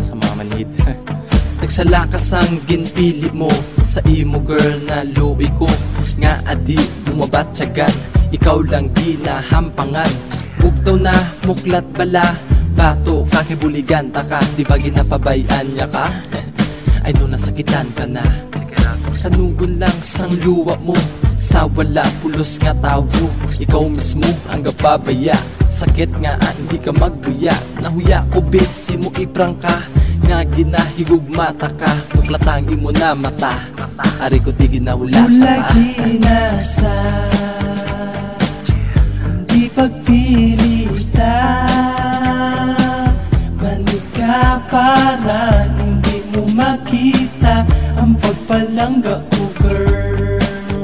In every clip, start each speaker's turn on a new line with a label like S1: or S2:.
S1: sa mga manhid. Nagsalakas ang ginpili mo sa imo girl na luwi ko. Nga adi bumabatsagan, ikaw lang ginahampangan. Bugtaw na muklat bala, bato kakibuligan taka. Di ba ginapabayan niya ka? Ay no nasakitan ka na. Kanugon lang sang luwa mo, sa wala pulos nga tawo. Ikaw mismo ang gapabaya, sakit nga hindi ka magbuya. Nahuya ko besi mo iprang ka, nga ginahigog mata ka. Muklatangi mo na mata, ari ko di ginawala pa.
S2: Ulagi na sa di pagpilita, manid ka para hindi mo makita ang pagpalangga ko girl.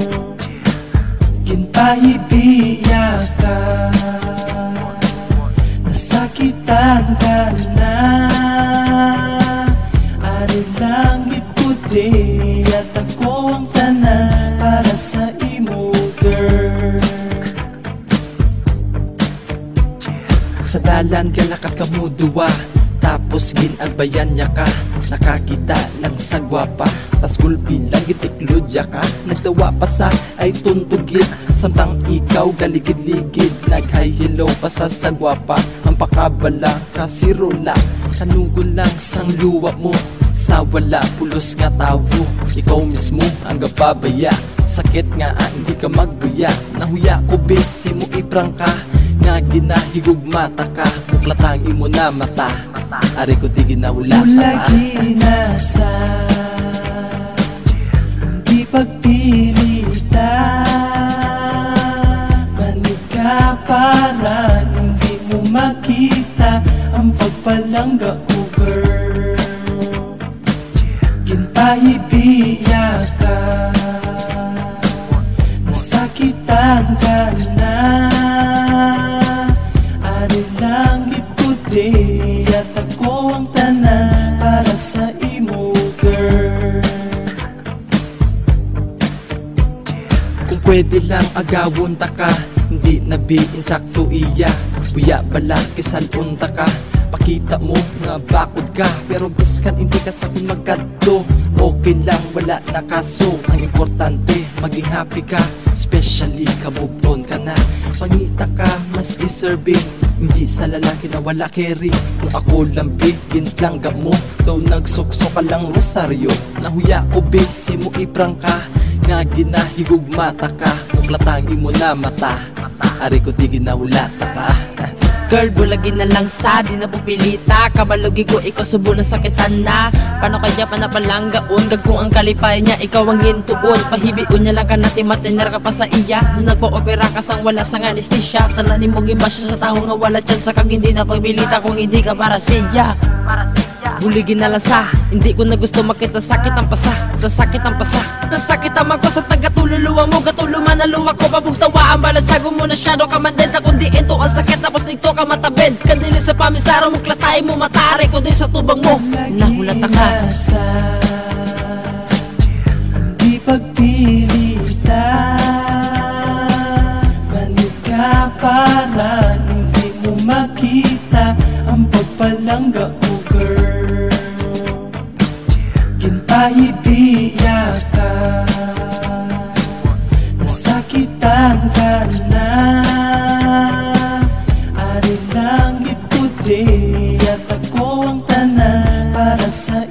S2: Ginpahibiya ka, nasakitan ka na. Ari langit puti at ako ang tanan para sa imo girl.
S1: Sa dalan galakat ka mo duwa, tapos ginagbayan niya ka. Nakakita ng sagwapa, tas gulpi lang gitikludya ka. Nagtawa pa sa ay tuntugid, samtang ikaw galigid-ligid. Nag-hi hello pa sa sagwapa, ang pakabala kasirula. Kanugon lang sang luwa mo, sa wala pulos nga tawo. Ikaw mismo ang gapabaya, sakit nga hindi ka magbuya. Nahuya ko besi mo iprang ka, nga ginahigog mata ka. Muklatangi mo na mata, ari ko di ginawala pa.
S2: Ulagi na sa di pagpilita, manid ka para hindi mo makita ang pagpalangga ko girl. Ginpahibiya ka, nasakitan ka na. Ari langit puti at ako ang tanan para sa imo girl.
S1: Kung pwede lang agawon ta ka, hindi nabiin tsakto iya. Buya bala kisalun ta ka, pakita mo nga bakod ka. Pero biskan hindi ka sa akin magkadto, okay lang wala na kaso. Ang importante maging happy ka, especially kabubon ka na. Pangita ka mas deserving, hindi sa lalaki na wala carry. Kung ako lang bigin lang mo, daw nagsukso ka lang rosaryo. Nahuya ko besi mo iprang ka, nga ginahigog mata ka. Muklatangi mo na mata, ari ko di ginahulata ka.
S3: Girl, bulagin na lang sa di na pupilita. Kabalugi ko, ikaw subo na sakitan na. Paano kaya panapalanggaon? Gagkong ang kalipay niya, ikaw ang gintuon. Pahibiun niya lang ka natin, matiner ka pa sa iya. Nung nagpo-opera ka sang wala sang anesthesia, talanin mo gimbasya sa tao nga wala chance kang hindi na pagbilita kung hindi ka para siya. Buligin na lang sa, hindi ko na gusto makita sakit ang pasa. Nasakit ang pasa, nasakit ang magkosap. Tagatululuwa mo, gatuluman na luwa ko. Pabugtawa ang balatsago mo na shadow ka man din. Kundi ito ang sakit, tapos nito ka matabed. Kandili sa pamisaro mo, klatay mo matari. Kundi sa tubang mo, nahulata ka.
S2: Sa di pagpilita, manid ka para hindi mo makita ang pagpalangga ko girl. Ginpahibiya ka, nasakitan ka na. Ari langit puti at ako ang tanan para sa